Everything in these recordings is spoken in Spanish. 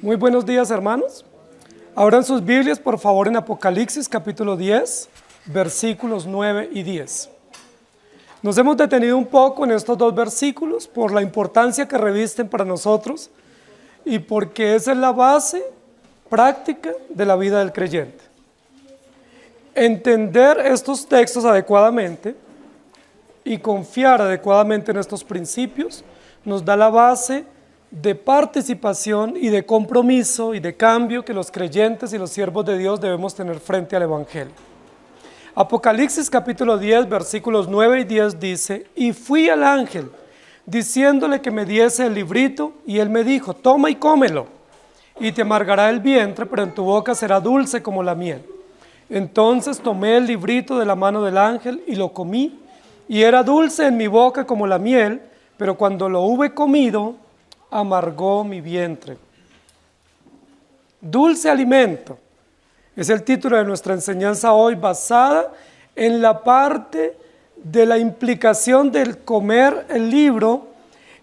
Muy buenos días, hermanos. Abran sus Biblias, por favor, en Apocalipsis capítulo 10, versículos 9 y 10. Nos hemos detenido un poco en estos dos versículos por la importancia que revisten para nosotros y porque esa es la base práctica de la vida del creyente. Entender estos textos adecuadamente y confiar adecuadamente en estos principios nos da la base de participación y de compromiso y de cambio que los creyentes y los siervos de Dios debemos tener frente al Evangelio. Apocalipsis capítulo 10, versículos 9 y 10 dice: y fui al ángel, diciéndole que me diese el librito, y él me dijo: toma y cómelo, y te amargará el vientre, pero en tu boca será dulce como la miel. Entonces tomé el librito de la mano del ángel y lo comí, y era dulce en mi boca como la miel, pero cuando lo hube comido, amargó mi vientre. Dulce alimento es el título de nuestra enseñanza hoy, basada en la parte de la implicación del comer el libro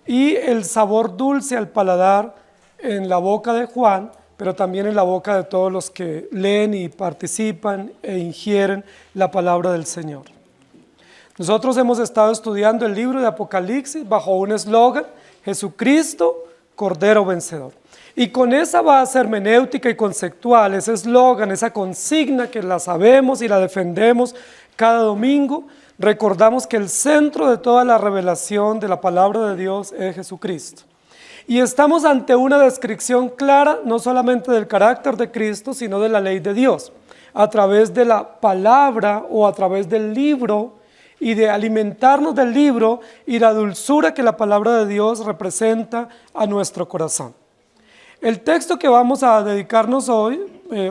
y el sabor dulce al paladar en la boca de Juan, pero también en la boca de todos los que leen y participan e ingieren la palabra del Señor. Nosotros hemos estado estudiando el libro de Apocalipsis bajo un eslogan: Jesucristo, Cordero Vencedor. Y con esa base hermenéutica y conceptual, ese eslogan, esa consigna que la sabemos y la defendemos cada domingo, recordamos que el centro de toda la revelación de la palabra de Dios es Jesucristo. Y estamos ante una descripción clara, no solamente del carácter de Cristo, sino de la ley de Dios, a través de la palabra o a través del libro, y de alimentarnos del libro y la dulzura que la palabra de Dios representa a nuestro corazón. El texto que vamos a dedicarnos hoy,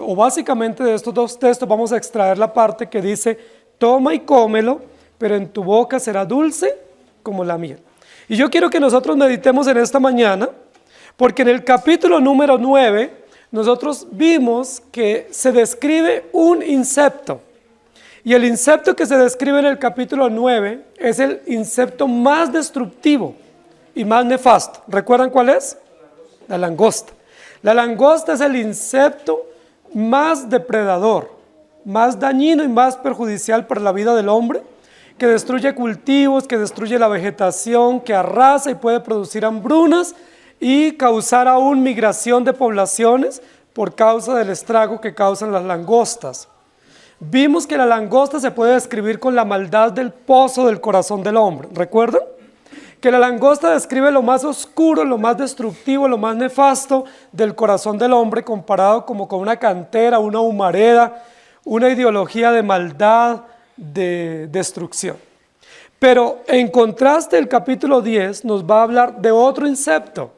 o básicamente de estos dos textos, vamos a extraer la parte que dice: toma y cómelo, pero en tu boca será dulce como la miel. Y yo quiero que nosotros meditemos en esta mañana, porque en el capítulo número 9, nosotros vimos que se describe un insecto. Y el insecto que se describe en el capítulo 9 es el insecto más destructivo y más nefasto. ¿Recuerdan cuál es? La langosta. La langosta es el insecto más depredador, más dañino y más perjudicial para la vida del hombre, que destruye cultivos, que destruye la vegetación, que arrasa y puede producir hambrunas y causar aún migración de poblaciones por causa del estrago que causan las langostas. Vimos que la langosta se puede describir con la maldad del pozo del corazón del hombre. ¿Recuerdan? Que la langosta describe lo más oscuro, lo más destructivo, lo más nefasto del corazón del hombre, comparado como con una cantera, una humareda, una ideología de maldad, de destrucción. Pero en contraste, el capítulo 10 nos va a hablar de otro insecto,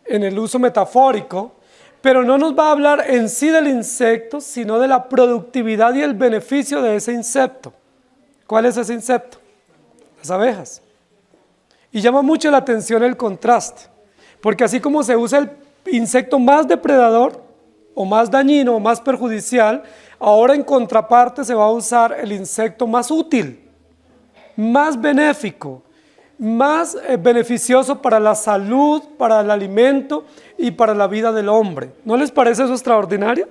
en el uso metafórico, pero no nos va a hablar en sí del insecto, sino de la productividad y el beneficio de ese insecto. ¿Cuál es ese insecto? Las abejas. Y llama mucho la atención el contraste, porque así como se usa el insecto más depredador, o más dañino, o más perjudicial, ahora en contraparte se va a usar el insecto más útil, más benéfico, más beneficioso para la salud, para el alimento y para la vida del hombre. ¿No les parece eso extraordinario?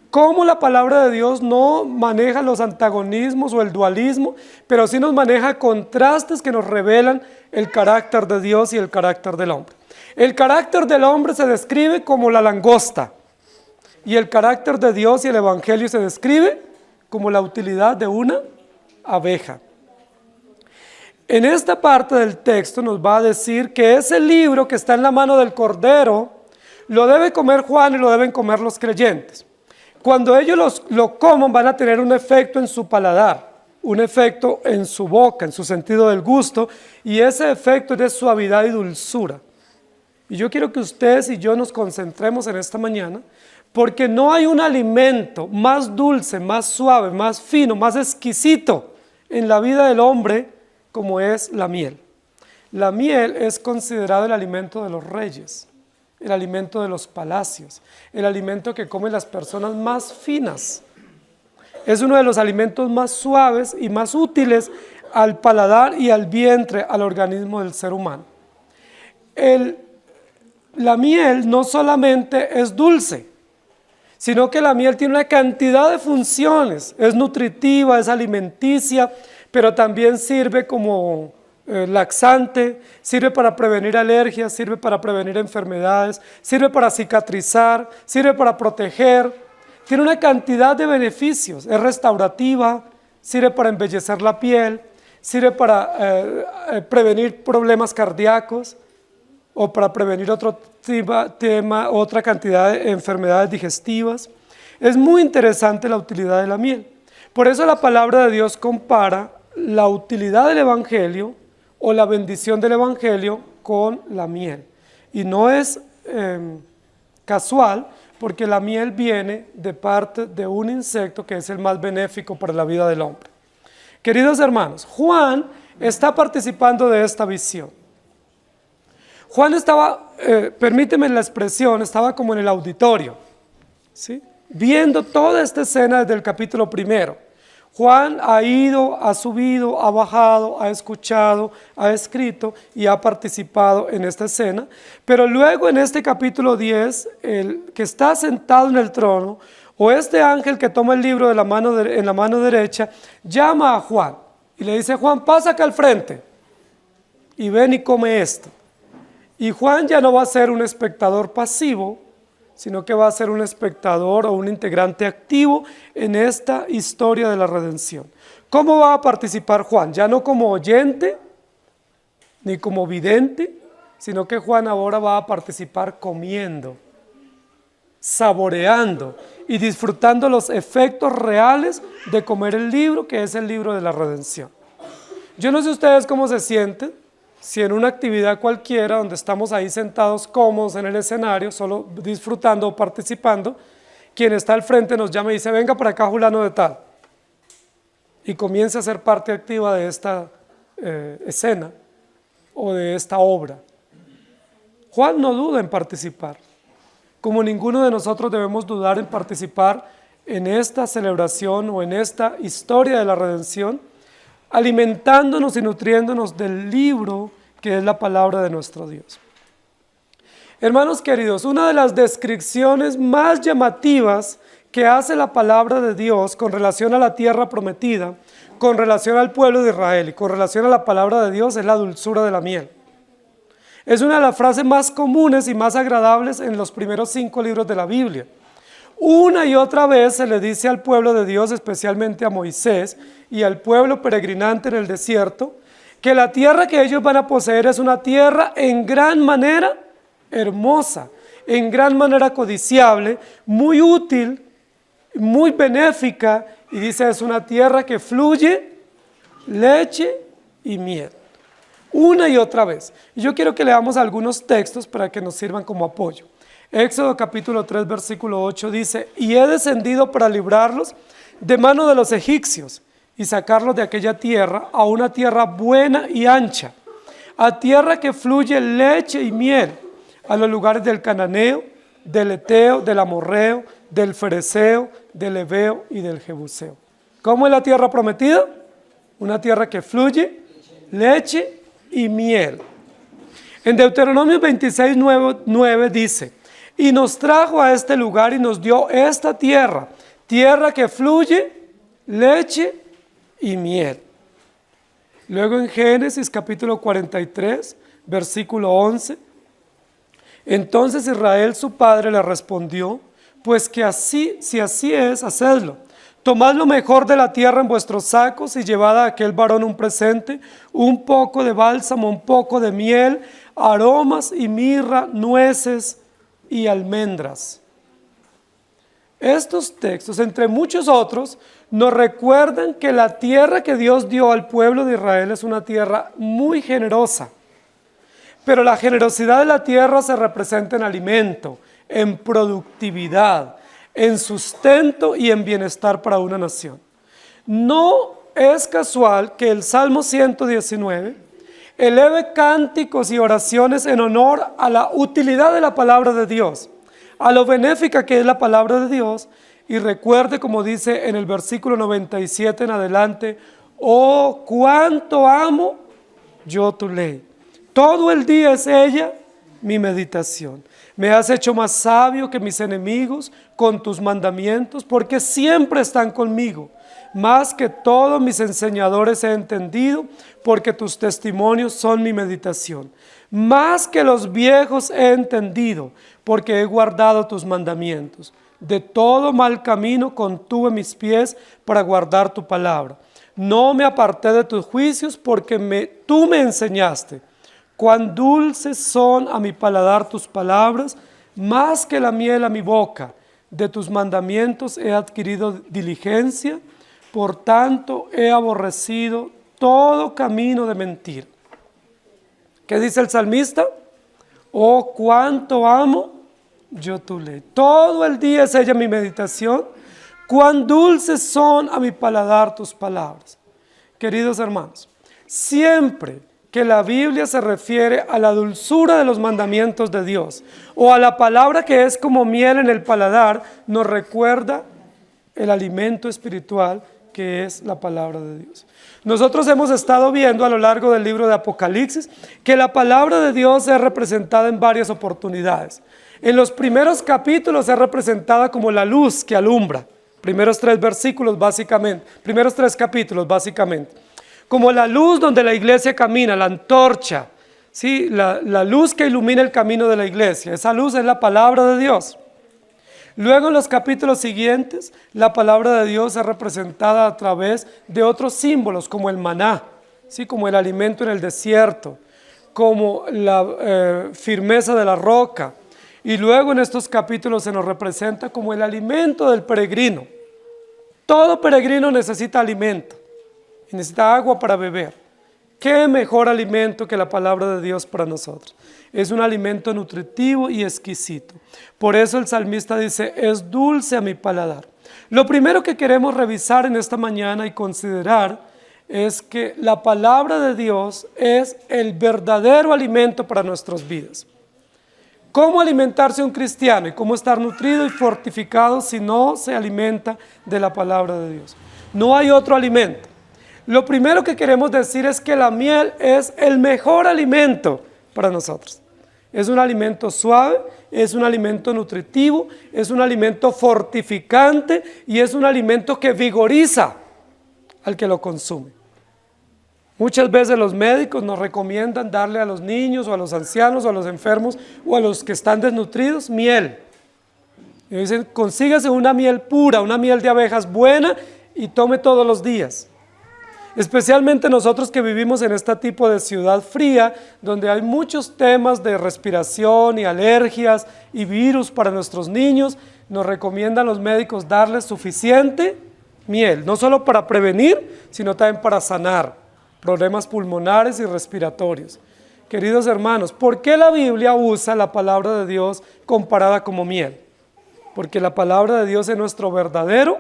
Cómo la palabra de Dios no maneja los antagonismos o el dualismo, pero sí nos maneja contrastes que nos revelan el carácter de Dios y el carácter del hombre. El carácter del hombre se describe como la langosta, y el carácter de Dios y el Evangelio se describe como la utilidad de una abeja. En esta parte del texto nos va a decir que ese libro que está en la mano del Cordero lo debe comer Juan y lo deben comer los creyentes. Cuando ellos lo coman, van a tener un efecto en su paladar, un efecto en su boca, en su sentido del gusto, y ese efecto es de suavidad y dulzura. Y yo quiero que ustedes y yo nos concentremos en esta mañana, porque no hay un alimento más dulce, más suave, más fino, más exquisito en la vida del hombre como es la miel. La miel es considerado el alimento de los reyes, el alimento de los palacios, el alimento que comen las personas más finas. Es uno de los alimentos más suaves y más útiles al paladar y al vientre, al organismo del ser humano. El la miel no solamente es dulce, sino que la miel tiene una cantidad de funciones. Es nutritiva, es alimenticia, pero también sirve como laxante, sirve para prevenir alergias, sirve para prevenir enfermedades, sirve para cicatrizar, sirve para proteger. Tiene una cantidad de beneficios. Es restaurativa, sirve para embellecer la piel, sirve para prevenir problemas cardíacos o para prevenir otra cantidad de enfermedades digestivas. Es muy interesante la utilidad de la miel. Por eso la palabra de Dios compara la utilidad del Evangelio o la bendición del Evangelio con la miel. Y no es casual, porque la miel viene de parte de un insecto que es el más benéfico para la vida del hombre. Queridos hermanos, Juan está participando de esta visión. Juan estaba, permíteme la expresión, estaba como en el auditorio, ¿sí?, viendo toda esta escena desde el capítulo 1. Juan ha ido, ha subido, ha bajado, ha escuchado, ha escrito y ha participado en esta escena. Pero luego en este capítulo 10, el que está sentado en el trono, o este ángel que toma el libro en la mano derecha, llama a Juan y le dice: Juan, pasa acá al frente y ven y come esto. Y Juan ya no va a ser un espectador pasivo, sino que va a ser un espectador o un integrante activo en esta historia de la redención. ¿Cómo va a participar Juan? Ya no como oyente, ni como vidente, sino que Juan ahora va a participar comiendo, saboreando y disfrutando los efectos reales de comer el libro, que es el libro de la redención. Yo no sé ustedes cómo se sienten, si en una actividad cualquiera donde estamos ahí sentados cómodos en el escenario, solo disfrutando o participando, quien está al frente nos llama y dice: venga para acá fulano de tal, y comienza a ser parte activa de esta escena o de esta obra. Juan no duda en participar, como ninguno de nosotros debemos dudar en participar en esta celebración o en esta historia de la redención, alimentándonos y nutriéndonos del libro que es la palabra de nuestro Dios. Hermanos queridos, una de las descripciones más llamativas que hace la palabra de Dios con relación a la tierra prometida, con relación al pueblo de Israel y con relación a la palabra de Dios, es la dulzura de la miel. Es una de las frases más comunes y más agradables en los primeros 5 libros de la Biblia. Una y otra vez se le dice al pueblo de Dios, especialmente a Moisés y al pueblo peregrinante en el desierto, que la tierra que ellos van a poseer es una tierra en gran manera hermosa, en gran manera codiciable, muy útil, muy benéfica, y dice: es una tierra que fluye leche y miel. Una y otra vez. Y yo quiero que leamos algunos textos para que nos sirvan como apoyo. Éxodo capítulo 3, versículo 8 dice: y he descendido para librarlos de mano de los egipcios y sacarlos de aquella tierra a una tierra buena y ancha, a tierra que fluye leche y miel, a los lugares del cananeo, del eteo, del amorreo, del fereceo, del heveo y del jebuseo. ¿Cómo es la tierra prometida? Una tierra que fluye leche y miel. En Deuteronomio 26, 9 dice: y nos trajo a este lugar y nos dio esta tierra, tierra que fluye leche y miel. Luego en Génesis capítulo 43, versículo 11, entonces Israel su padre le respondió: pues que así, si así es, hacedlo. Tomad lo mejor de la tierra en vuestros sacos y llevad a aquel varón un presente, un poco de bálsamo, un poco de miel, aromas y mirra, nueces y almendras. Estos textos, entre muchos otros, nos recuerdan que la tierra que Dios dio al pueblo de Israel es una tierra muy generosa. Pero la generosidad de la tierra se representa en alimento, en productividad, en sustento y en bienestar para una nación. No es casual que el Salmo 119 eleve cánticos y oraciones en honor a la utilidad de la palabra de Dios, a lo benéfica que es la palabra de Dios, y recuerde, como dice en el versículo 97 en adelante: oh, cuánto amo yo tu ley. Todo el día es ella mi meditación. Me has hecho más sabio que mis enemigos con tus mandamientos, porque siempre están conmigo. Más que todos mis enseñadores he entendido, porque tus testimonios son mi meditación. Más que los viejos he entendido, porque he guardado tus mandamientos. De todo mal camino contuve mis pies para guardar tu palabra. No me aparté de tus juicios, porque tú me enseñaste. Cuán dulces son a mi paladar tus palabras, más que la miel a mi boca. De tus mandamientos he adquirido diligencia, por tanto he aborrecido todo camino de mentira. ¿Qué dice el salmista? Oh, cuánto amo yo tu ley. Todo el día es ella mi meditación. Cuán dulces son a mi paladar tus palabras. Queridos hermanos, siempre que la Biblia se refiere a la dulzura de los mandamientos de Dios o a la palabra que es como miel en el paladar, nos recuerda el alimento espiritual que es la palabra de Dios. Nosotros hemos estado viendo a lo largo del libro de Apocalipsis que la palabra de Dios es representada en varias oportunidades. En los primeros capítulos es representada como la luz que alumbra, primeros tres capítulos básicamente, como la luz donde la iglesia camina, la antorcha, ¿sí? La luz que ilumina el camino de la iglesia, esa luz es la palabra de Dios. Luego en los capítulos siguientes, la palabra de Dios es representada a través de otros símbolos como el maná, ¿sí? Como el alimento en el desierto, como la firmeza de la roca. Y luego en estos capítulos se nos representa como el alimento del peregrino. Todo peregrino necesita alimento y necesita agua para beber. ¿Qué mejor alimento que la palabra de Dios para nosotros? Es un alimento nutritivo y exquisito. Por eso el salmista dice, es dulce a mi paladar. Lo primero que queremos revisar en esta mañana y considerar es que la palabra de Dios es el verdadero alimento para nuestras vidas. ¿Cómo alimentarse un cristiano y cómo estar nutrido y fortificado si no se alimenta de la palabra de Dios? No hay otro alimento. Lo primero que queremos decir es que la miel es el mejor alimento para nosotros. Es un alimento suave, es un alimento nutritivo, es un alimento fortificante y es un alimento que vigoriza al que lo consume. Muchas veces los médicos nos recomiendan darle a los niños o a los ancianos o a los enfermos o a los que están desnutridos miel. Y dicen, consígase una miel pura, una miel de abejas buena y tome todos los días. Especialmente nosotros que vivimos en este tipo de ciudad fría, donde hay muchos temas de respiración y alergias y virus para nuestros niños, nos recomiendan los médicos darles suficiente miel, no solo para prevenir, sino también para sanar problemas pulmonares y respiratorios. Queridos hermanos, ¿por qué la Biblia usa la palabra de Dios comparada como miel? Porque la palabra de Dios es nuestro verdadero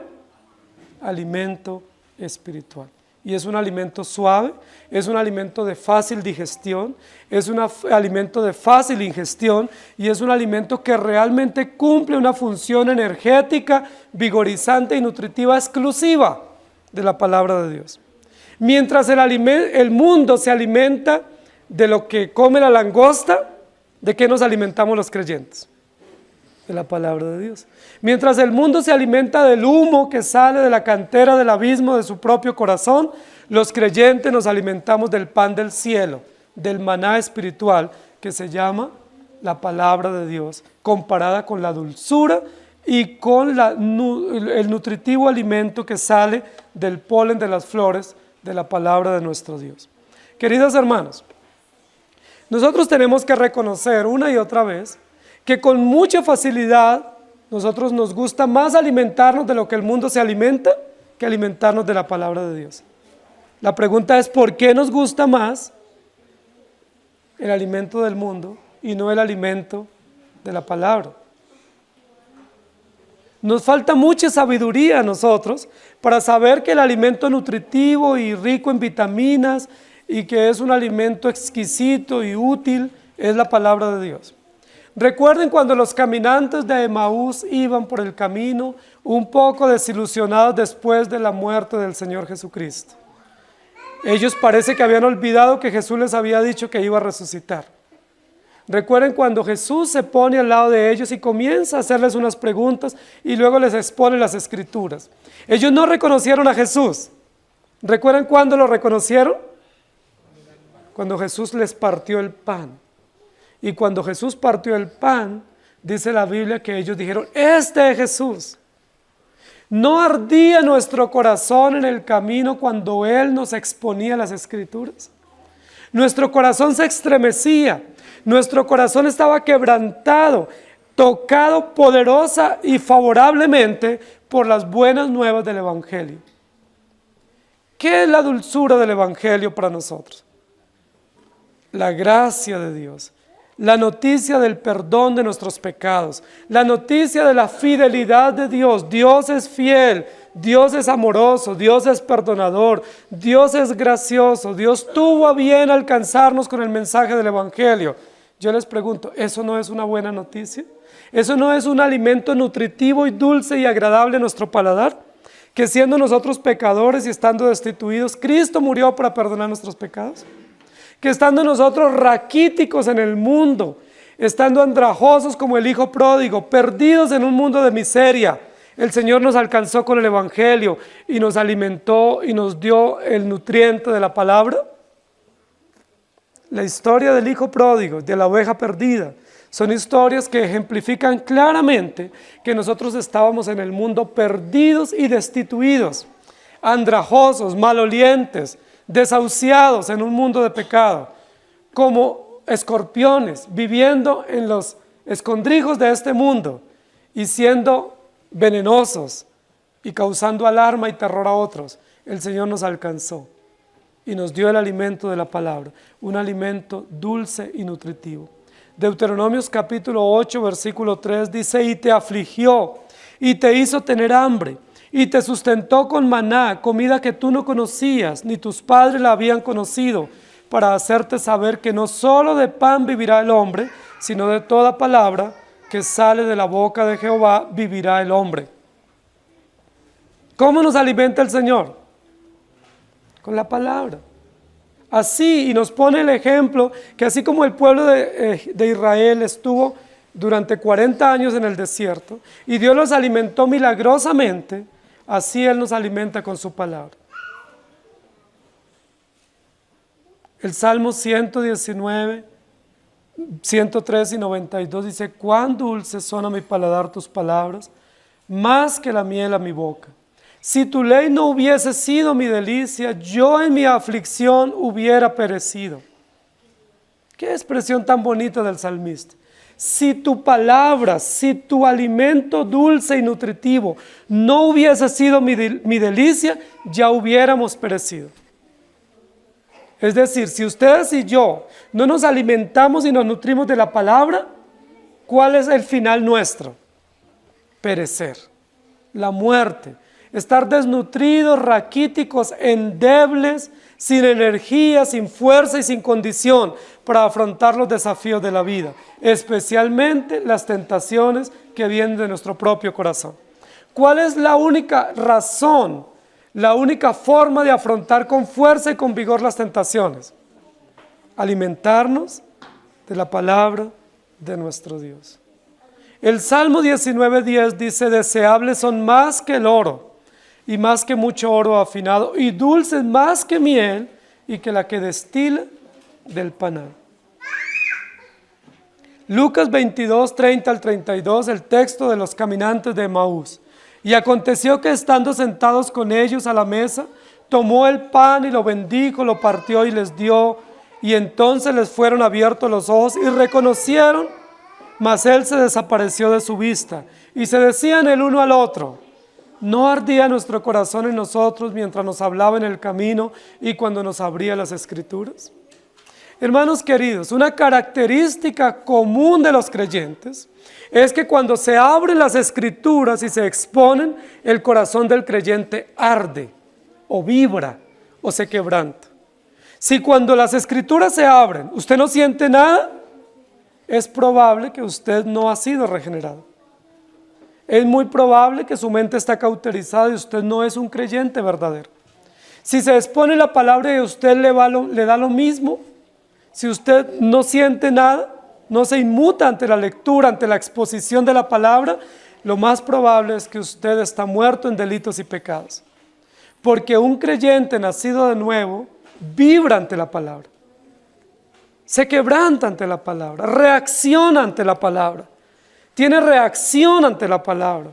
alimento espiritual. Y es un alimento suave, es un alimento de fácil digestión, es un alimento de fácil ingestión y es un alimento que realmente cumple una función energética, vigorizante y nutritiva exclusiva de la palabra de Dios. Mientras el mundo se alimenta de lo que come la langosta, ¿de qué nos alimentamos los creyentes? De la palabra de Dios. Mientras el mundo se alimenta del humo que sale de la cantera del abismo de su propio corazón, los creyentes nos alimentamos del pan del cielo, del maná espiritual que se llama la palabra de Dios, comparada con la dulzura y con el nutritivo alimento que sale del polen de las flores de la palabra de nuestro Dios. Queridos hermanos, nosotros tenemos que reconocer una y otra vez que con mucha facilidad nosotros nos gusta más alimentarnos de lo que el mundo se alimenta que alimentarnos de la palabra de Dios. La pregunta es, ¿por qué nos gusta más el alimento del mundo y no el alimento de la palabra? Nos falta mucha sabiduría a nosotros para saber que el alimento nutritivo y rico en vitaminas y que es un alimento exquisito y útil es la palabra de Dios. Recuerden cuando los caminantes de Emaús iban por el camino un poco desilusionados después de la muerte del Señor Jesucristo. Ellos parece que habían olvidado que Jesús les había dicho que iba a resucitar. Recuerden cuando Jesús se pone al lado de ellos y comienza a hacerles unas preguntas y luego les expone las Escrituras. Ellos no reconocieron a Jesús. ¿Recuerdan cuándo lo reconocieron? Cuando Jesús les partió el pan. Y cuando Jesús partió el pan, dice la Biblia que ellos dijeron, este es Jesús. ¿No ardía nuestro corazón en el camino cuando Él nos exponía las Escrituras? Nuestro corazón se estremecía, nuestro corazón estaba quebrantado, tocado poderosa y favorablemente por las buenas nuevas del Evangelio. ¿Qué es la dulzura del Evangelio para nosotros? La gracia de Dios, la noticia del perdón de nuestros pecados, la noticia de la fidelidad de Dios. Dios es fiel, Dios es amoroso, Dios es perdonador, Dios es gracioso, Dios tuvo a bien alcanzarnos con el mensaje del Evangelio. Yo les pregunto, ¿eso no es una buena noticia? ¿Eso no es un alimento nutritivo y dulce y agradable a nuestro paladar? Que siendo nosotros pecadores y estando destituidos, Cristo murió para perdonar nuestros pecados. Que estando nosotros raquíticos en el mundo, estando andrajosos como el hijo pródigo, perdidos en un mundo de miseria, el Señor nos alcanzó con el Evangelio y nos alimentó y nos dio el nutriente de la palabra. La historia del hijo pródigo, de la oveja perdida, son historias que ejemplifican claramente que nosotros estábamos en el mundo perdidos y destituidos, andrajosos, malolientes, desahuciados en un mundo de pecado, como escorpiones, viviendo en los escondrijos de este mundo y siendo venenosos y causando alarma y terror a otros. El Señor nos alcanzó y nos dio el alimento de la palabra, un alimento dulce y nutritivo. Deuteronomios capítulo 8, versículo 3 dice, y te afligió, y te hizo tener hambre, y te sustentó con maná, comida que tú no conocías, ni tus padres la habían conocido, para hacerte saber que no solo de pan vivirá el hombre, sino de toda palabra que sale de la boca de Jehová vivirá el hombre. ¿Cómo nos alimenta el Señor? Con la palabra. Así, y nos pone el ejemplo que así como el pueblo de Israel estuvo durante 40 años en el desierto y Dios los alimentó milagrosamente, así Él nos alimenta con su palabra. El Salmo 119, 103 y 92 dice, cuán dulces son a mi paladar tus palabras, más que la miel a mi boca. Si tu ley no hubiese sido mi delicia, yo en mi aflicción hubiera perecido. Qué expresión tan bonita del salmista. Si tu palabra, si tu alimento dulce y nutritivo no hubiese sido mi delicia, ya hubiéramos perecido. Es decir, si ustedes y yo no nos alimentamos y nos nutrimos de la palabra, ¿cuál es el final nuestro? Perecer, la muerte. Estar desnutridos, raquíticos, endebles, sin energía, sin fuerza y sin condición para afrontar los desafíos de la vida, especialmente las tentaciones que vienen de nuestro propio corazón. ¿Cuál es la única razón, la única forma de afrontar con fuerza y con vigor las tentaciones? Alimentarnos de la palabra de nuestro Dios. El Salmo 19:10 dice, deseables son más que el oro, y más que mucho oro afinado, y dulces más que miel, y que la que destila del panal. Lucas 22, 30 al 32, el texto de los caminantes de Emaús. Y aconteció que estando sentados con ellos a la mesa, tomó el pan y lo bendijo, lo partió y les dio, y entonces les fueron abiertos los ojos y reconocieron, mas él se desapareció de su vista, y se decían el uno al otro, ¿no ardía nuestro corazón en nosotros mientras nos hablaba en el camino y cuando nos abría las Escrituras? Hermanos queridos, una característica común de los creyentes es que cuando se abren las Escrituras y se exponen, el corazón del creyente arde, o vibra, o se quebranta. Si cuando las Escrituras se abren, usted no siente nada, es probable que usted no ha sido regenerado. Es muy probable que su mente está cauterizada y usted no es un creyente verdadero. Si se expone la palabra y a usted le da lo mismo, si usted no siente nada, no se inmuta ante la lectura, ante la exposición de la palabra, lo más probable es que usted está muerto en delitos y pecados. Porque un creyente nacido de nuevo vibra ante la palabra, se quebranta ante la palabra, reacciona ante la palabra, tiene reacción ante la palabra.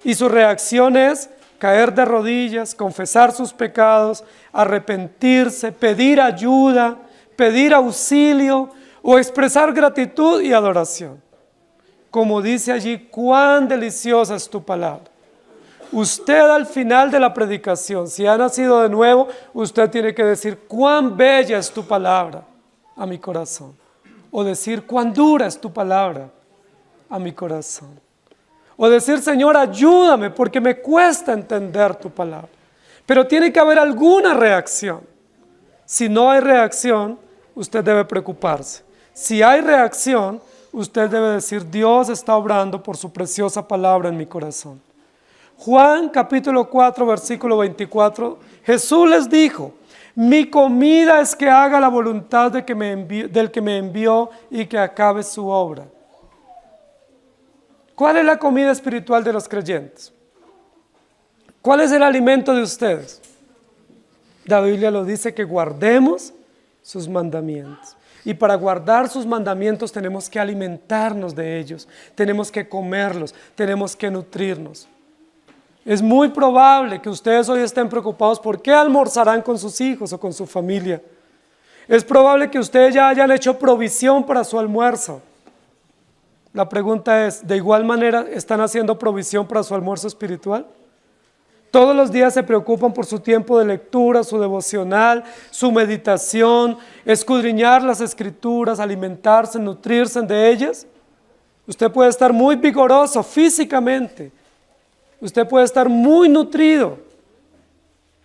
Y su reacción es caer de rodillas, confesar sus pecados, arrepentirse, pedir ayuda, pedir auxilio o expresar gratitud y adoración. Como dice allí, cuán deliciosa es tu palabra. Usted al final de la predicación, si ha nacido de nuevo, usted tiene que decir, cuán bella es tu palabra a mi corazón. O decir, cuán dura es tu palabra a mi corazón. O decir, Señor, ayúdame porque me cuesta entender tu palabra. Pero tiene que haber alguna reacción. Si no hay reacción, usted debe preocuparse. Si hay reacción, usted debe decir, Dios está obrando por su preciosa palabra en mi corazón. Juan capítulo 4, versículo 24, Jesús les dijo, mi comida es que haga la voluntad del que me envió y que acabe su obra. ¿Cuál es la comida espiritual de los creyentes? ¿Cuál es el alimento de ustedes? La Biblia lo dice que guardemos sus mandamientos. Y para guardar sus mandamientos tenemos que alimentarnos de ellos, tenemos que comerlos, tenemos que nutrirnos. Es muy probable que ustedes hoy estén preocupados por qué almorzarán con sus hijos o con su familia. Es probable que ustedes ya hayan hecho provisión para su almuerzo. La pregunta es, ¿de igual manera están haciendo provisión para su almuerzo espiritual? Todos los días se preocupan por su tiempo de lectura, su devocional, su meditación, escudriñar las escrituras, alimentarse, nutrirse de ellas. Usted puede estar muy vigoroso físicamente, usted puede estar muy nutrido,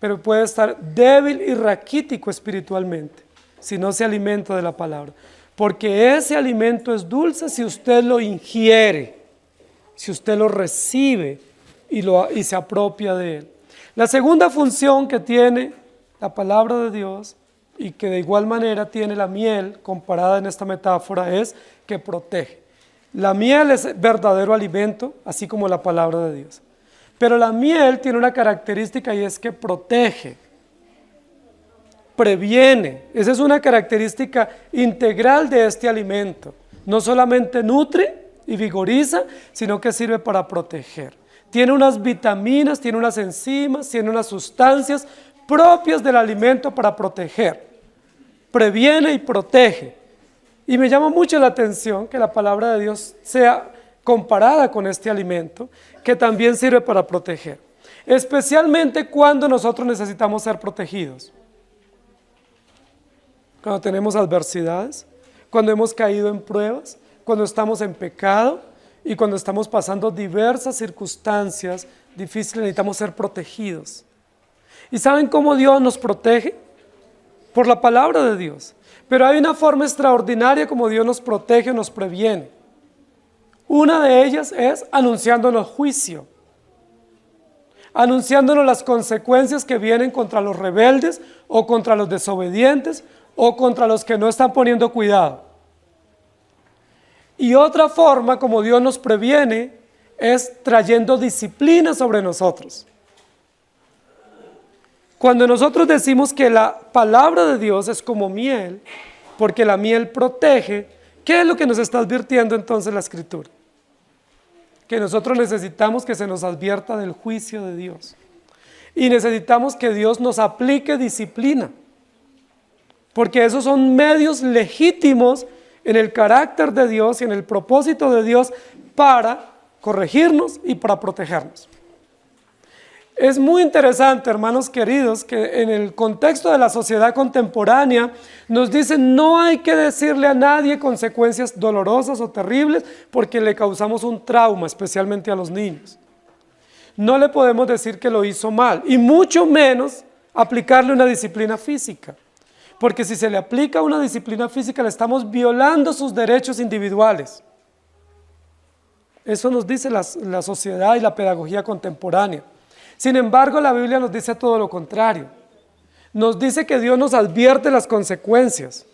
pero puede estar débil y raquítico espiritualmente si no se alimenta de la palabra. Porque ese alimento es dulce si usted lo ingiere, si usted lo recibe y se apropia de él. La segunda función que tiene la palabra de Dios y que de igual manera tiene la miel comparada en esta metáfora es que protege. La miel es verdadero alimento, así como la palabra de Dios. Pero la miel tiene una característica y es que protege, previene. Esa es una característica integral de este alimento. No solamente nutre y vigoriza, sino que sirve para proteger. Tiene unas vitaminas, tiene unas enzimas, tiene unas sustancias propias del alimento para proteger. Previene y protege. Y me llama mucho la atención que la palabra de Dios sea comparada con este alimento, que también sirve para proteger. Especialmente cuando nosotros necesitamos ser protegidos. Cuando tenemos adversidades, cuando hemos caído en pruebas, cuando estamos en pecado y cuando estamos pasando diversas circunstancias difíciles, necesitamos ser protegidos. ¿Y saben cómo Dios nos protege? Por la palabra de Dios. Pero hay una forma extraordinaria como Dios nos protege o nos previene. Una de ellas es anunciándonos juicio, anunciándonos las consecuencias que vienen contra los rebeldes o contra los desobedientes o contra los que no están poniendo cuidado. Y otra forma como Dios nos previene es trayendo disciplina sobre nosotros. Cuando nosotros decimos que la palabra de Dios es como miel, porque la miel protege, ¿qué es lo que nos está advirtiendo entonces la Escritura? Que nosotros necesitamos que se nos advierta del juicio de Dios. Y necesitamos que Dios nos aplique disciplina. Porque esos son medios legítimos en el carácter de Dios y en el propósito de Dios para corregirnos y para protegernos. Es muy interesante, hermanos queridos, que en el contexto de la sociedad contemporánea nos dicen no hay que decirle a nadie consecuencias dolorosas o terribles porque le causamos un trauma, especialmente a los niños. No le podemos decir que lo hizo mal y mucho menos aplicarle una disciplina física. Porque si se le aplica una disciplina física le estamos violando sus derechos individuales. Eso nos dice la sociedad y la pedagogía contemporánea. Sin embargo, la Biblia nos dice todo lo contrario. Nos dice que Dios nos advierte las consecuencias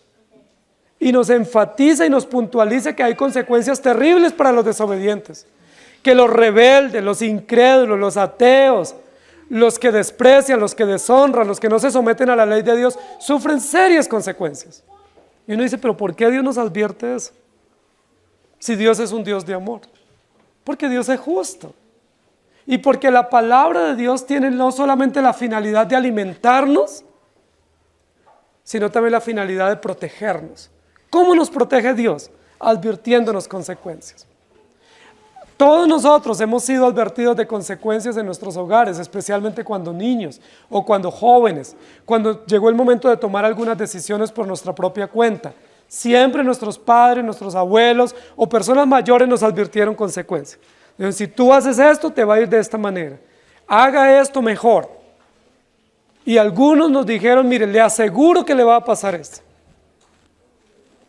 y nos enfatiza y nos puntualiza que hay consecuencias terribles para los desobedientes, que los rebeldes, los incrédulos, los ateos, los que desprecian, los que deshonran, los que no se someten a la ley de Dios, sufren serias consecuencias. Y uno dice, pero ¿por qué Dios nos advierte eso? Si Dios es un Dios de amor. Porque Dios es justo. Y porque la palabra de Dios tiene no solamente la finalidad de alimentarnos, sino también la finalidad de protegernos. ¿Cómo nos protege Dios? Advirtiéndonos consecuencias. Todos nosotros hemos sido advertidos de consecuencias en nuestros hogares, especialmente cuando niños o cuando jóvenes, cuando llegó el momento de tomar algunas decisiones por nuestra propia cuenta. Siempre nuestros padres, nuestros abuelos o personas mayores nos advirtieron consecuencias. Entonces, si tú haces esto, te va a ir de esta manera. Haga esto mejor. Y algunos nos dijeron, mire, le aseguro que le va a pasar esto.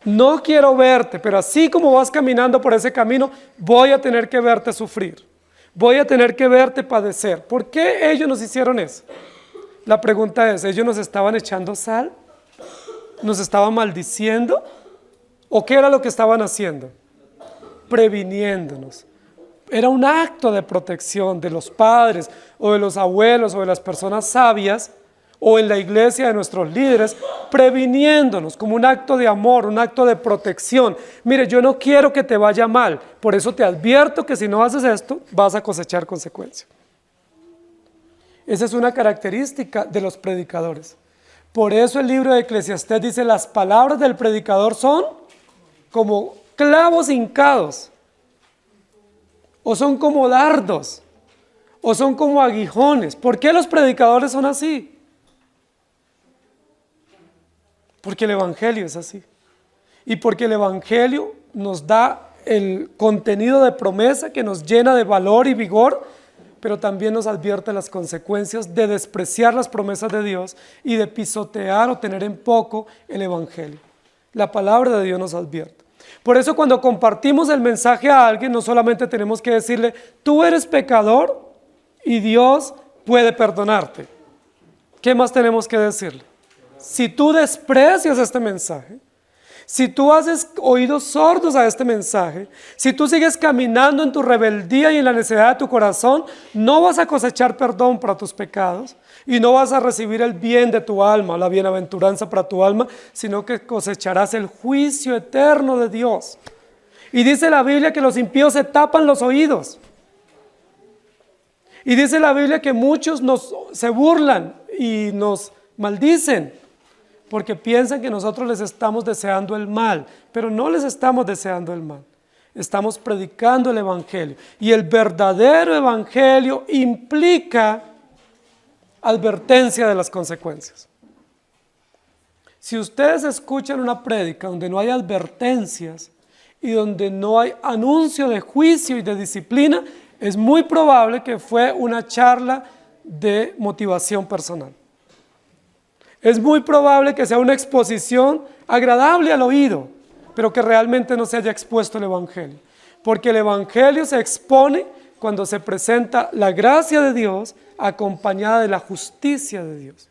No quiero verte, pero así como vas caminando por ese camino, voy a tener que verte sufrir. Voy a tener que verte padecer. ¿Por qué ellos nos hicieron eso? La pregunta es, ¿ellos nos estaban echando sal? ¿Nos estaban maldiciendo? ¿O qué era lo que estaban haciendo? Previniéndonos. Era un acto de protección de los padres o de los abuelos o de las personas sabias o en la iglesia de nuestros líderes, previniéndonos como un acto de amor, un acto de protección. Mire, yo no quiero que te vaya mal, por eso te advierto que si no haces esto, vas a cosechar consecuencias. Esa es una característica de los predicadores. Por eso el libro de Eclesiastés dice, las palabras del predicador son como clavos hincados, o son como dardos, o son como aguijones. ¿Por qué los predicadores son así? Porque el Evangelio es así. Y porque el Evangelio nos da el contenido de promesa que nos llena de valor y vigor, pero también nos advierte las consecuencias de despreciar las promesas de Dios y de pisotear o tener en poco el Evangelio. La palabra de Dios nos advierte. Por eso cuando compartimos el mensaje a alguien, no solamente tenemos que decirle, tú eres pecador y Dios puede perdonarte. ¿Qué más tenemos que decirle? Si tú desprecias este mensaje, si tú haces oídos sordos a este mensaje, si tú sigues caminando en tu rebeldía y en la necedad de tu corazón, no vas a cosechar perdón para tus pecados y no vas a recibir el bien de tu alma, la bienaventuranza para tu alma, sino que cosecharás el juicio eterno de Dios. Y dice la Biblia que los impíos se tapan los oídos. Y dice la Biblia que muchos se burlan y nos maldicen, porque piensan que nosotros les estamos deseando el mal, pero no les estamos deseando el mal. Estamos predicando el Evangelio. Y el verdadero Evangelio implica advertencia de las consecuencias. Si ustedes escuchan una prédica donde no hay advertencias y donde no hay anuncio de juicio y de disciplina, es muy probable que fue una charla de motivación personal. Es muy probable que sea una exposición agradable al oído, pero que realmente no se haya expuesto el Evangelio. Porque el Evangelio se expone cuando se presenta la gracia de Dios acompañada de la justicia de Dios.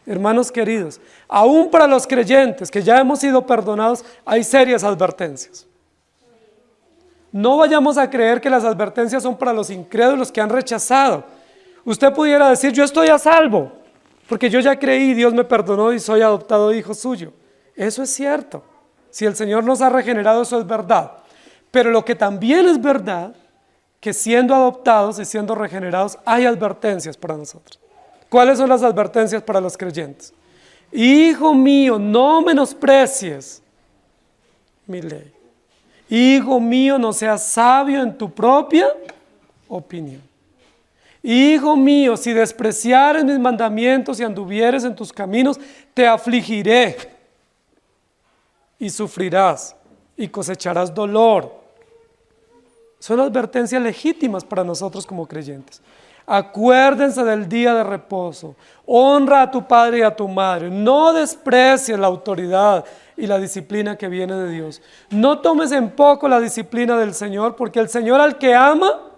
Hermanos queridos, aún para los creyentes que ya hemos sido perdonados, hay serias advertencias. No vayamos a creer que las advertencias son para los incrédulos que han rechazado. Usted pudiera decir, yo estoy a salvo, porque yo ya creí, Dios me perdonó y soy adoptado hijo suyo. Eso es cierto. Si el Señor nos ha regenerado, eso es verdad. Pero lo que también es verdad, que siendo adoptados y siendo regenerados, hay advertencias para nosotros. ¿Cuáles son las advertencias para los creyentes? Hijo mío, no menosprecies mi ley. Hijo mío, no seas sabio en tu propia opinión. Hijo mío, si despreciares mis mandamientos y anduvieres en tus caminos, te afligiré y sufrirás y cosecharás dolor. Son advertencias legítimas para nosotros como creyentes. Acuérdense del día de reposo, honra a tu padre y a tu madre, no desprecies la autoridad y la disciplina que viene de Dios. No tomes en poco la disciplina del Señor, porque el Señor al que ama,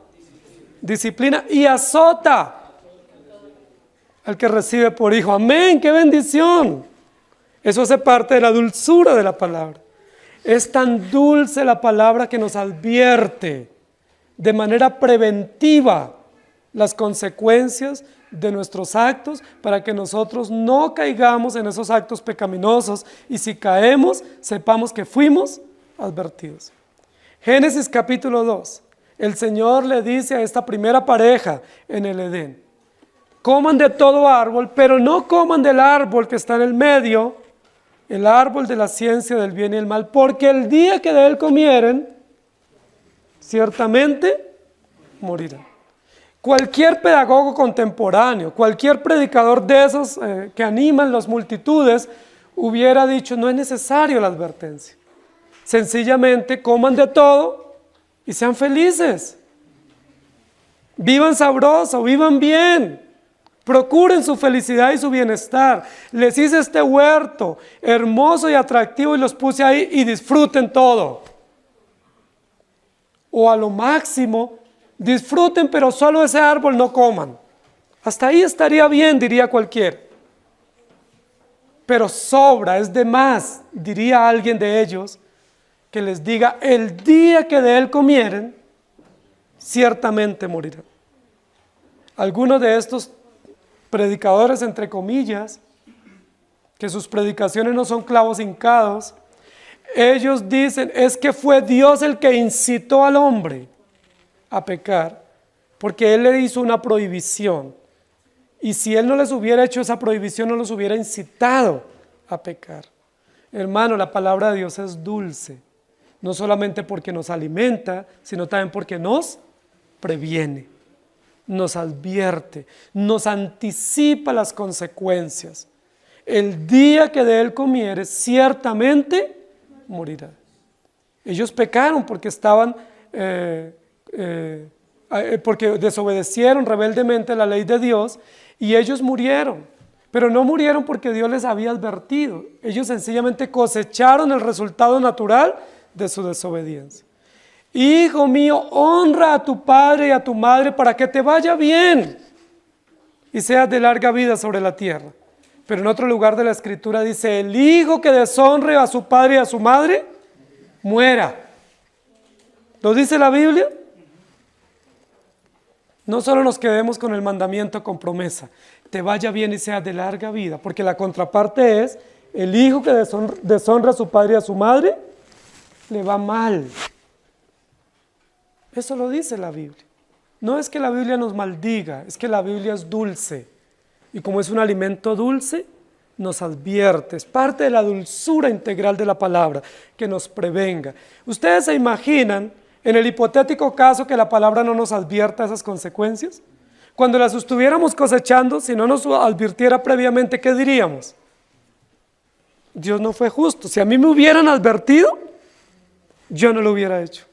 disciplina y azota al que recibe por hijo. Amén, qué bendición. Eso hace parte de la dulzura de la palabra. Es tan dulce la palabra que nos advierte de manera preventiva las consecuencias de nuestros actos para que nosotros no caigamos en esos actos pecaminosos y si caemos, sepamos que fuimos advertidos. Génesis capítulo 2, el Señor le dice a esta primera pareja en el Edén: coman de todo árbol, pero no coman del árbol que está en el medio, el árbol de la ciencia del bien y el mal, porque el día que de él comieren, ciertamente morirán. Cualquier pedagogo contemporáneo, cualquier predicador de esos que animan las multitudes, hubiera dicho: no es necesario la advertencia. Sencillamente coman de todo y sean felices. Vivan sabroso, vivan bien. Procuren su felicidad y su bienestar. Les hice este huerto hermoso y atractivo y los puse ahí y disfruten todo. O a lo máximo, disfruten, pero solo ese árbol no coman. Hasta ahí estaría bien, diría cualquiera. Pero sobra, es de más, diría alguien de ellos, que les diga: el día que de él comieren, ciertamente morirán. Algunos de estos predicadores, entre comillas, que sus predicaciones no son clavos hincados, ellos dicen: es que fue Dios el que incitó al hombre a pecar, porque Él le hizo una prohibición, y si Él no les hubiera hecho esa prohibición, no los hubiera incitado a pecar. Hermano, la palabra de Dios es dulce, no solamente porque nos alimenta, sino también porque nos previene, nos advierte, nos anticipa las consecuencias. El día que de él comieres, ciertamente morirá. Ellos pecaron porque porque desobedecieron rebeldemente la ley de Dios y ellos murieron, pero no murieron porque Dios les había advertido. Ellos sencillamente cosecharon el resultado natural de su desobediencia. Hijo mío, honra a tu padre y a tu madre para que te vaya bien y seas de larga vida sobre la tierra. Pero en otro lugar de la escritura dice: el hijo que deshonre a su padre y a su madre, muera. ¿Lo dice la Biblia? No solo nos quedemos con el mandamiento con promesa: te vaya bien y seas de larga vida, porque la contraparte es: el hijo que deshonra a su padre y a su madre, le va mal. Eso lo dice la Biblia. No es que la Biblia nos maldiga, es que la Biblia es dulce. Y como es un alimento dulce, nos advierte. Es parte de la dulzura integral de la palabra, que nos prevenga. ¿Ustedes se imaginan, en el hipotético caso, que la palabra no nos advierta esas consecuencias? Cuando las estuviéramos cosechando, si no nos advirtiera previamente, ¿qué diríamos? Dios no fue justo. Si a mí me hubieran advertido, yo no lo hubiera hecho.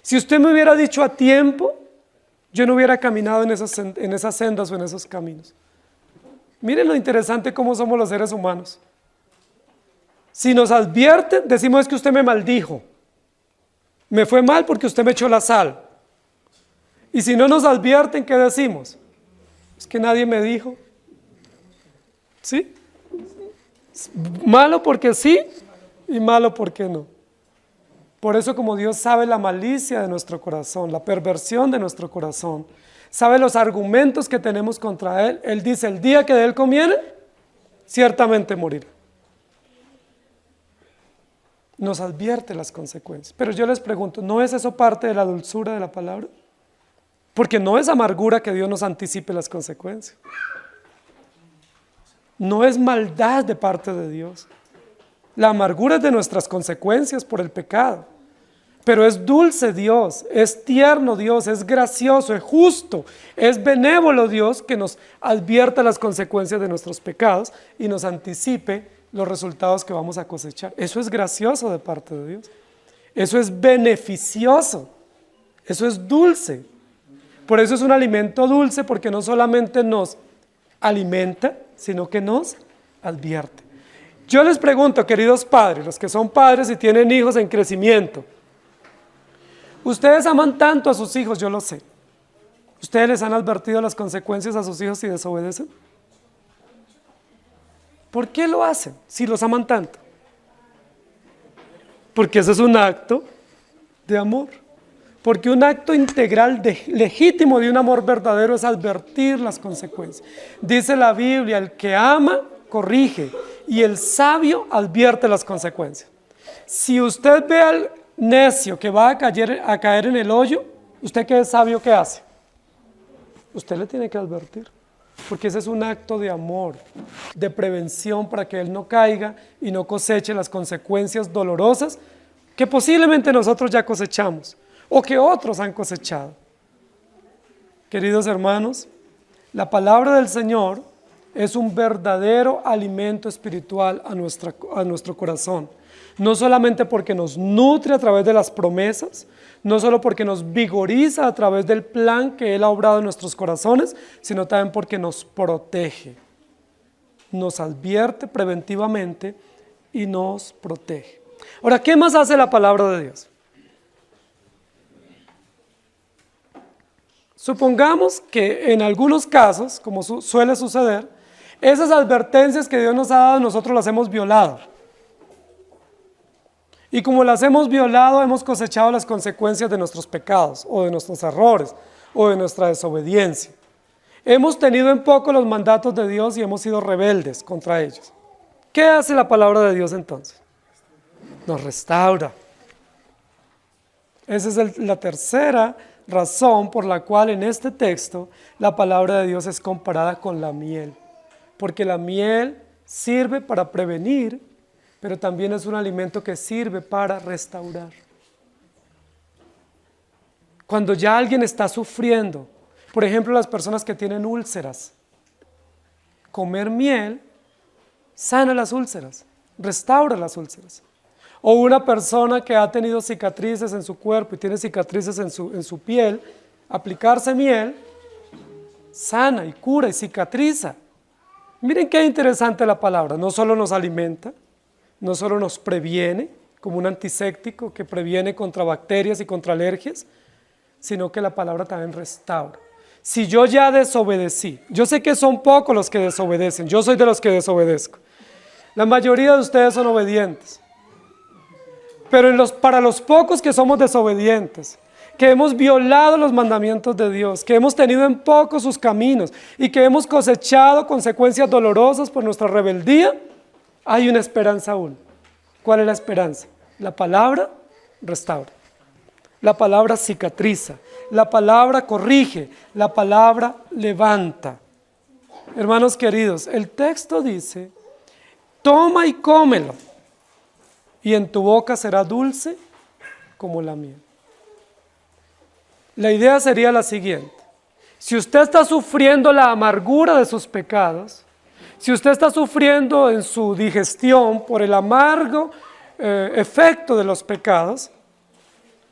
Si usted me hubiera dicho a tiempo, yo no hubiera caminado en esas sendas o en esos caminos. Miren lo interesante cómo somos los seres humanos. Si nos advierten, decimos: es que usted me maldijo. Me fue mal porque usted me echó la sal. Y si no nos advierten, ¿qué decimos? Es que nadie me dijo. ¿Sí? Malo porque sí y malo porque no. Por eso, como Dios sabe la malicia de nuestro corazón, la perversión de nuestro corazón, sabe los argumentos que tenemos contra Él, Él dice: el día que de Él comiere, ciertamente morirá. Nos advierte las consecuencias. Pero yo les pregunto, ¿no es eso parte de la dulzura de la palabra? Porque no es amargura que Dios nos anticipe las consecuencias. No es maldad de parte de Dios. La amargura es de nuestras consecuencias por el pecado. Pero es dulce Dios, es tierno Dios, es gracioso, es justo, es benévolo Dios, que nos advierta las consecuencias de nuestros pecados y nos anticipe los resultados que vamos a cosechar. Eso es gracioso de parte de Dios. Eso es beneficioso. Eso es dulce. Por eso es un alimento dulce, porque no solamente nos alimenta, sino que nos advierte. Yo les pregunto, queridos padres, los que son padres y tienen hijos en crecimiento, ustedes aman tanto a sus hijos, yo lo sé. ¿Ustedes les han advertido las consecuencias a sus hijos si desobedecen? ¿Por qué lo hacen si los aman tanto? Porque ese es un acto de amor. Porque un acto integral legítimo de un amor verdadero es advertir las consecuencias. Dice la Biblia, el que ama, corrige, y el sabio advierte las consecuencias. Si usted ve al necio que va a caer en el hoyo, ¿usted qué es sabio qué hace? Usted le tiene que advertir, porque ese es un acto de amor, de prevención para que él no caiga y no coseche las consecuencias dolorosas que posiblemente nosotros ya cosechamos o que otros han cosechado. Queridos hermanos, la palabra del Señor es un verdadero alimento espiritual a nuestro corazón. No solamente porque nos nutre a través de las promesas, no solo porque nos vigoriza a través del plan que Él ha obrado en nuestros corazones, sino también porque nos protege, nos advierte preventivamente y nos protege. Ahora, ¿qué más hace la palabra de Dios? Supongamos que en algunos casos, como suele suceder, esas advertencias que Dios nos ha dado, nosotros las hemos violado. Y como las hemos violado, hemos cosechado las consecuencias de nuestros pecados, o de nuestros errores, o de nuestra desobediencia. Hemos tenido en poco los mandatos de Dios y hemos sido rebeldes contra ellos. ¿Qué hace la palabra de Dios entonces? Nos restaura. Esa es la tercera razón por la cual en este texto la palabra de Dios es comparada con la miel. Porque la miel sirve para prevenir, pero también es un alimento que sirve para restaurar. Cuando ya alguien está sufriendo, por ejemplo las personas que tienen úlceras, comer miel sana las úlceras, restaura las úlceras. O una persona que ha tenido cicatrices en su cuerpo y tiene cicatrices en su piel, aplicarse miel sana y cura y cicatriza. Miren qué interesante la palabra, no solo nos alimenta, no solo nos previene, como un antiséptico que previene contra bacterias y contra alergias, sino que la palabra también restaura. Si yo ya desobedecí, yo sé que son pocos los que desobedecen, yo soy de los que desobedezco. La mayoría de ustedes son obedientes. Pero para los pocos que somos desobedientes, que hemos violado los mandamientos de Dios, que hemos tenido en poco sus caminos y que hemos cosechado consecuencias dolorosas por nuestra rebeldía, hay una esperanza aún. ¿Cuál es la esperanza? La palabra restaura, la palabra cicatriza, la palabra corrige, la palabra levanta. Hermanos queridos, el texto dice, toma y cómelo, y en tu boca será dulce como la miel. La idea sería la siguiente: si usted está sufriendo la amargura de sus pecados, si usted está sufriendo en su digestión por el amargo efecto de los pecados,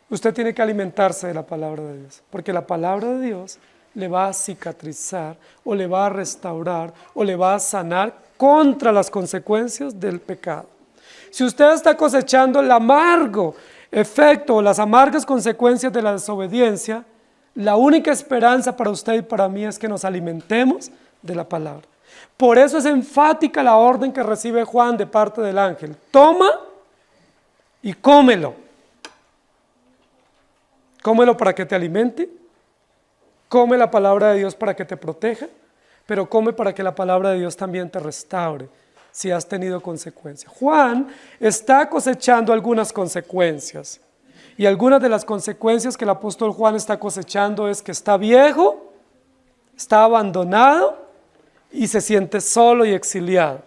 usted tiene que alimentarse de la palabra de Dios, porque la palabra de Dios le va a cicatrizar, o le va a restaurar, o le va a sanar contra las consecuencias del pecado. Si usted está cosechando el amargo efecto o las amargas consecuencias de la desobediencia, la única esperanza para usted y para mí es que nos alimentemos de la palabra. Por eso es enfática la orden que recibe Juan de parte del ángel: toma y cómelo. Cómelo para que te alimente, come la palabra de Dios para que te proteja, pero come para que la palabra de Dios también te restaure si has tenido consecuencias. Juan está cosechando algunas consecuencias, y algunas de las consecuencias que el apóstol Juan está cosechando es que está viejo, está abandonado y se siente solo y exiliado.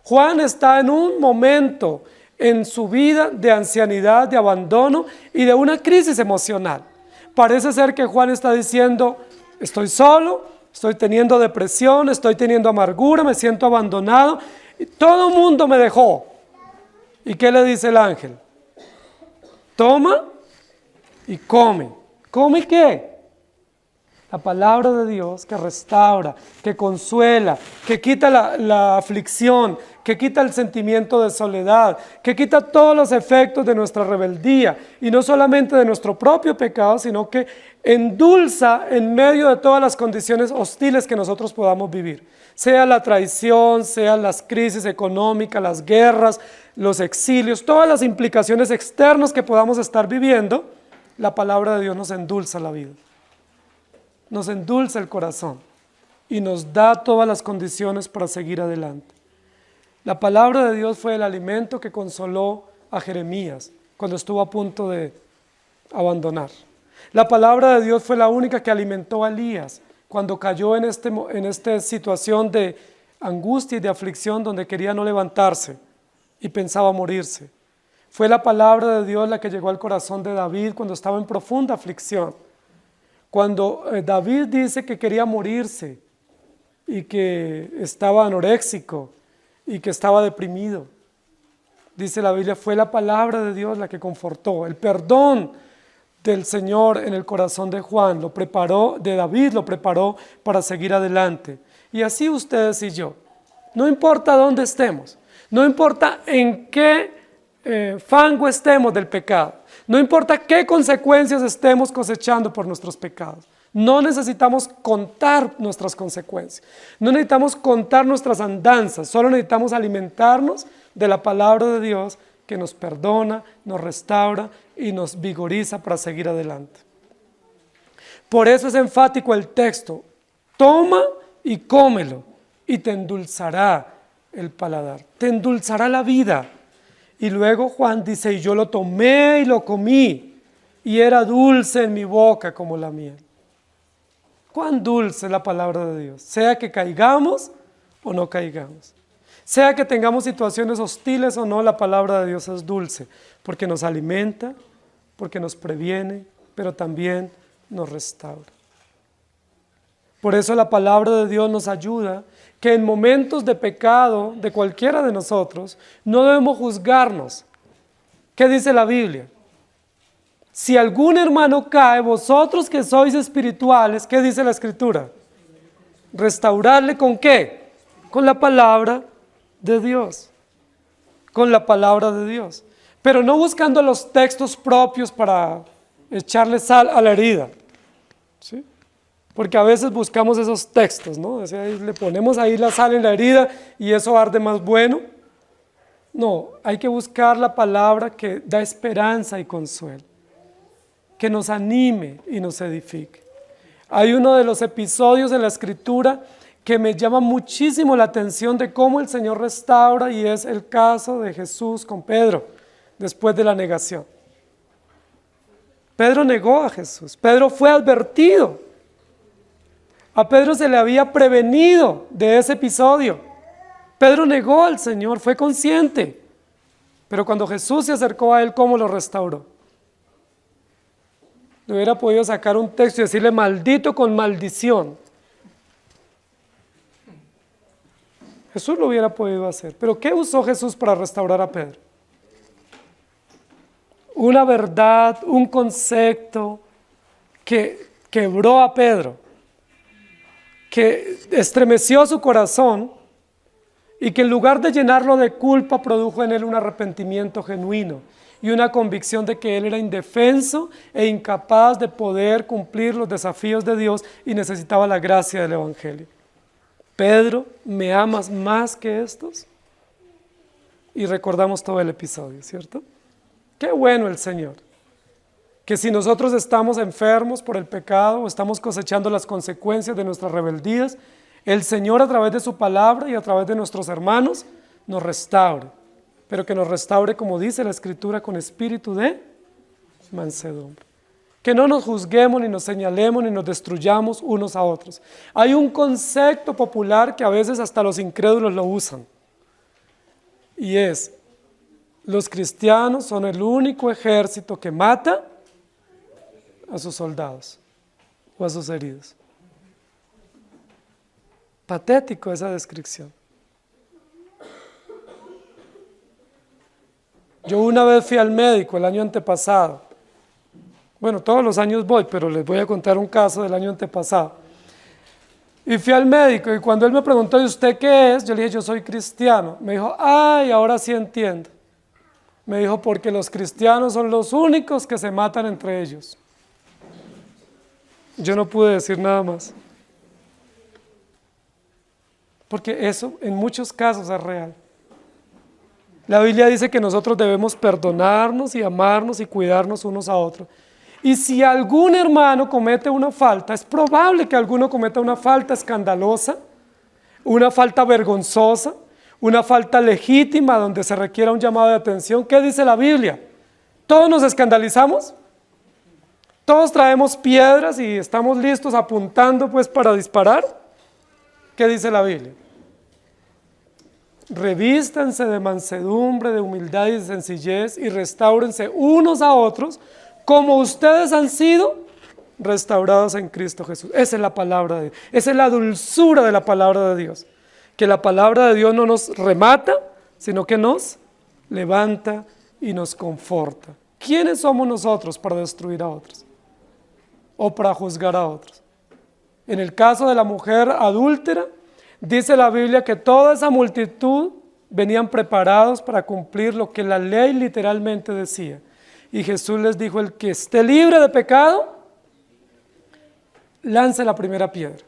Juan está en un momento en su vida de ancianidad, de abandono y de una crisis emocional. Parece ser que Juan está diciendo: estoy solo, estoy teniendo depresión, estoy teniendo amargura, me siento abandonado, y todo el mundo me dejó. ¿Y qué le dice el ángel? Toma y come. ¿Come qué? La palabra de Dios que restaura, que consuela, que quita la aflicción, que quita el sentimiento de soledad, que quita todos los efectos de nuestra rebeldía, y no solamente de nuestro propio pecado, sino que endulza en medio de todas las condiciones hostiles que nosotros podamos vivir. sea la traición, sean las crisis económicas, las guerras, los exilios, todas las implicaciones externas que podamos estar viviendo, la palabra de Dios nos endulza la vida, nos endulza el corazón y nos da todas las condiciones para seguir adelante. La palabra de Dios fue el alimento que consoló a Jeremías cuando estuvo a punto de abandonar. La palabra de Dios fue la única que alimentó a Elías cuando cayó en esta situación de angustia y de aflicción donde quería no levantarse y pensaba morirse. Fue la palabra de Dios la que llegó al corazón de David cuando estaba en profunda aflicción. Cuando David dice que quería morirse y que estaba anoréxico y que estaba deprimido, dice la Biblia, fue la palabra de Dios la que confortó. El perdón del Señor en el corazón de Juan de David lo preparó para seguir adelante. Y así ustedes y yo, no importa dónde estemos, no importa en qué fango estemos del pecado, no importa qué consecuencias estemos cosechando por nuestros pecados, no necesitamos contar nuestras consecuencias, no necesitamos contar nuestras andanzas, solo necesitamos alimentarnos de la palabra de Dios que nos perdona, nos restaura y nos vigoriza para seguir adelante. Por eso es enfático el texto: toma y cómelo y te endulzará el paladar, te endulzará la vida. Y luego Juan dice, y yo lo tomé y lo comí y era dulce en mi boca como la miel. Cuán dulce es la palabra de Dios, sea que caigamos o no caigamos. Sea que tengamos situaciones hostiles o no, la palabra de Dios es dulce, porque nos alimenta, porque nos previene, pero también nos restaura. Por eso la palabra de Dios nos ayuda, que en momentos de pecado de cualquiera de nosotros, no debemos juzgarnos. ¿Qué dice la Biblia? Si algún hermano cae, vosotros que sois espirituales, ¿qué dice la Escritura? ¿Restaurarle con qué? Con la palabra de Dios, con la palabra de Dios, pero no buscando los textos propios para echarle sal a la herida, ¿sí? Porque a veces buscamos esos textos, ¿no? O sea, le ponemos ahí la sal en la herida y eso arde más bueno. No, hay que buscar la palabra que da esperanza y consuelo, que nos anime y nos edifique. Hay uno de los episodios en la Escritura que me llama muchísimo la atención de cómo el Señor restaura, y es el caso de Jesús con Pedro, después de la negación. Pedro negó a Jesús, Pedro fue advertido, a Pedro se le había prevenido de ese episodio. Pedro negó al Señor, fue consciente, pero cuando Jesús se acercó a él, ¿cómo lo restauró? Le hubiera podido sacar un texto y decirle maldito con maldición. Jesús lo hubiera podido hacer, pero ¿qué usó Jesús para restaurar a Pedro? Una verdad, un concepto que quebró a Pedro, que estremeció su corazón y que en lugar de llenarlo de culpa produjo en él un arrepentimiento genuino y una convicción de que él era indefenso e incapaz de poder cumplir los desafíos de Dios y necesitaba la gracia del Evangelio. Pedro, ¿me amas más que estos? Y recordamos todo el episodio, ¿cierto? Qué bueno el Señor, que si nosotros estamos enfermos por el pecado o estamos cosechando las consecuencias de nuestras rebeldías, el Señor a través de su palabra y a través de nuestros hermanos nos restaure, pero que nos restaure, como dice la Escritura, con espíritu de mansedumbre. Que no nos juzguemos, ni nos señalemos, ni nos destruyamos unos a otros. Hay un concepto popular que a veces hasta los incrédulos lo usan, y es: los cristianos son el único ejército que mata a sus soldados o a sus heridos. Patético esa descripción. Yo una vez fui al médico el año antepasado. Bueno, todos los años voy, pero les voy a contar un caso del año antepasado. Y fui al médico y cuando él me preguntó, ¿y usted qué es? Yo le dije, yo soy cristiano. Me dijo, ay, ahora sí entiendo. Me dijo, porque los cristianos son los únicos que se matan entre ellos. Yo no pude decir nada más. porque eso en muchos casos es real. La Biblia dice que nosotros debemos perdonarnos y amarnos y cuidarnos unos a otros. Y si algún hermano comete una falta, es probable que alguno cometa una falta escandalosa, una falta vergonzosa, una falta legítima donde se requiera un llamado de atención. ¿Qué dice la Biblia? ¿Todos nos escandalizamos? ¿Todos traemos piedras y estamos listos apuntando pues para disparar? ¿Qué dice la Biblia? Revístanse de mansedumbre, de humildad y de sencillez y restáurense unos a otros como ustedes han sido restaurados en Cristo Jesús. Esa es la palabra de Dios. Esa es la dulzura de la palabra de Dios. Que la palabra de Dios no nos remata, sino que nos levanta y nos conforta. ¿Quiénes somos nosotros para destruir a otros? O para juzgar a otros. En el caso de la mujer adúltera, dice la Biblia que toda esa multitud venían preparados para cumplir lo que la ley literalmente decía. Y Jesús les dijo, el que esté libre de pecado, lance la primera piedra.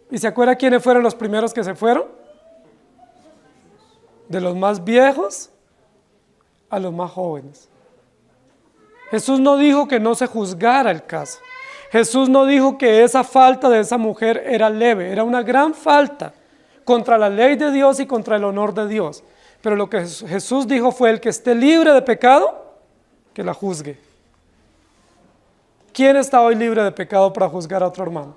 ¿Y se acuerda quiénes fueron los primeros que se fueron? De los más viejos a los más jóvenes. Jesús no dijo que no se juzgara el caso. Jesús no dijo que esa falta de esa mujer era leve, era una gran falta contra la ley de Dios y contra el honor de Dios. Pero lo que Jesús dijo fue, el que esté libre de pecado, que la juzgue. ¿Quién está hoy libre de pecado para juzgar a otro hermano?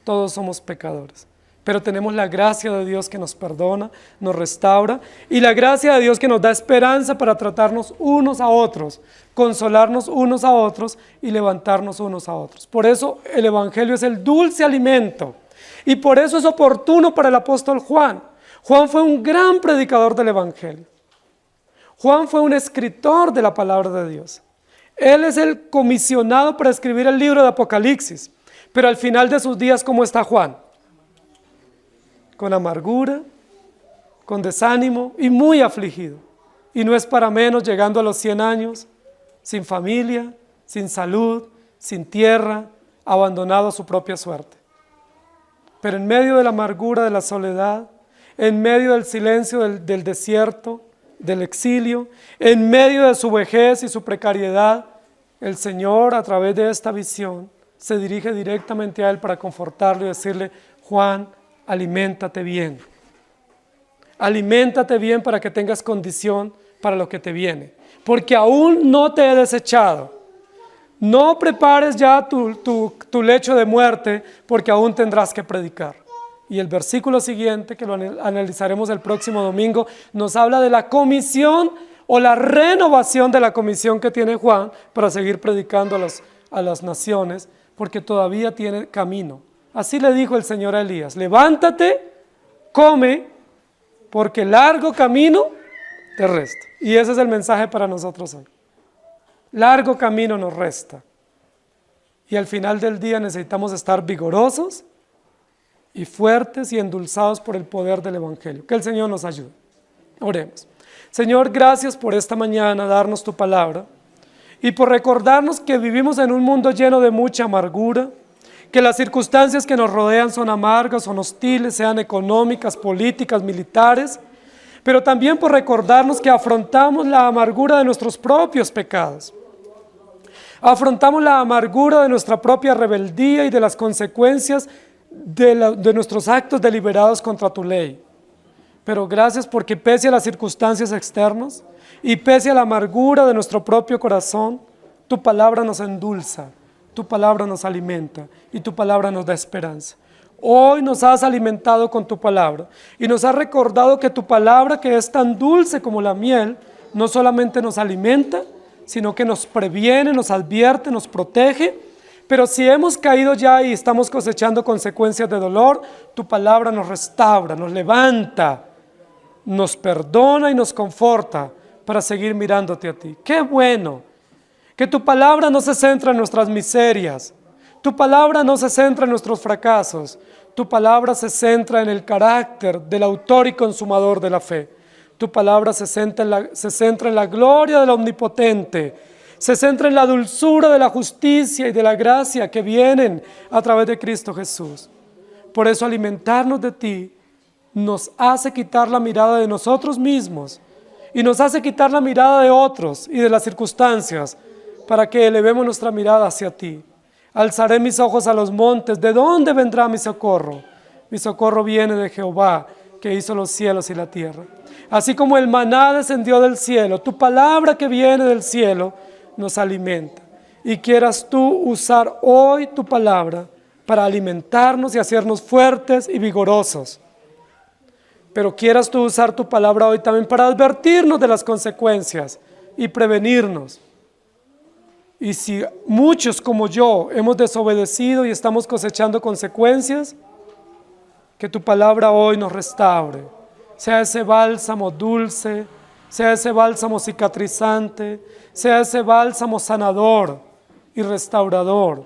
Todos somos pecadores. Pero tenemos la gracia de Dios que nos perdona, nos restaura, y la gracia de Dios que nos da esperanza para tratarnos unos a otros, consolarnos unos a otros y levantarnos unos a otros. Por eso el Evangelio es el dulce alimento, y por eso es oportuno para el apóstol Juan. Juan fue un gran predicador del Evangelio. Juan fue un escritor de la palabra de Dios. Él es el comisionado para escribir el libro de Apocalipsis, pero al final de sus días, ¿cómo está Juan? Con amargura, con desánimo y muy afligido. Y no es para menos, llegando a los 100 años, sin familia, sin salud, sin tierra, abandonado a su propia suerte. Pero en medio de la amargura de la soledad, en medio del silencio del desierto, del exilio, en medio de su vejez y su precariedad, el Señor, a través de esta visión, se dirige directamente a él para confortarlo y decirle, Juan, aliméntate bien. Aliméntate bien para que tengas condición para lo que te viene. Porque aún no te he desechado. No prepares ya tu lecho de muerte, porque aún tendrás que predicar. Y el versículo siguiente, que lo analizaremos el próximo domingo, nos habla de la comisión o la renovación de la comisión que tiene Juan para seguir predicando a las naciones, porque todavía tiene camino. Así le dijo el Señor a Elías, levántate, come, porque largo camino te resta. Y ese es el mensaje para nosotros hoy. Largo camino nos resta. Y al final del día necesitamos estar vigorosos y fuertes y endulzados por el poder del Evangelio. Que el Señor nos ayude. Oremos. Señor, gracias por esta mañana darnos tu palabra y por recordarnos que vivimos en un mundo lleno de mucha amargura, que las circunstancias que nos rodean son amargas, son hostiles, sean económicas, políticas, militares, pero también por recordarnos que afrontamos la amargura de nuestros propios pecados. Afrontamos la amargura de nuestra propia rebeldía y de las consecuencias de nuestros actos deliberados contra tu ley. Pero gracias porque pese a las circunstancias externas y pese a la amargura de nuestro propio corazón, tu palabra nos endulza, tu palabra nos alimenta y tu palabra nos da esperanza. Hoy nos has alimentado con tu palabra y nos has recordado que tu palabra, que es tan dulce como la miel, no solamente nos alimenta, sino que nos previene, nos advierte, nos protege. Pero si hemos caído ya y estamos cosechando consecuencias de dolor, tu palabra nos restaura, nos levanta, nos perdona y nos conforta para seguir mirándote a ti. ¡Qué bueno! Que tu palabra no se centra en nuestras miserias, tu palabra no se centra en nuestros fracasos, tu palabra se centra en el carácter del autor y consumador de la fe. Tu palabra se centra en la gloria del Omnipotente, se centra en la dulzura de la justicia y de la gracia que vienen a través de Cristo Jesús. Por eso alimentarnos de ti nos hace quitar la mirada de nosotros mismos y nos hace quitar la mirada de otros y de las circunstancias para que elevemos nuestra mirada hacia ti. Alzaré mis ojos a los montes. ¿De dónde vendrá mi socorro? Mi socorro viene de Jehová, que hizo los cielos y la tierra. Así como el maná descendió del cielo, tu palabra que viene del cielo nos alimenta. Y quieras tú usar hoy tu palabra para alimentarnos y hacernos fuertes y vigorosos. Pero quieras tú usar tu palabra hoy también para advertirnos de las consecuencias y prevenirnos. Y si muchos como yo hemos desobedecido y estamos cosechando consecuencias, que tu palabra hoy nos restaure. Sea ese bálsamo dulce, sea ese bálsamo cicatrizante, sea ese bálsamo sanador y restaurador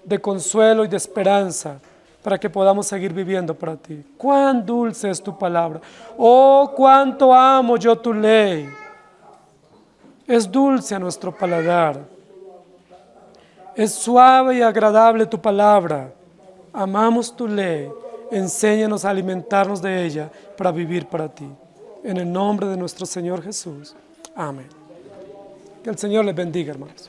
de consuelo y de esperanza para que podamos seguir viviendo para ti. Cuán dulce es tu palabra. Oh, cuánto amo yo tu ley. Es dulce a nuestro paladar. Es suave y agradable tu palabra. Amamos tu ley. Enséñanos a alimentarnos de ella para vivir para ti. En el nombre de nuestro Señor Jesús. Amén. Que el Señor les bendiga, hermanos.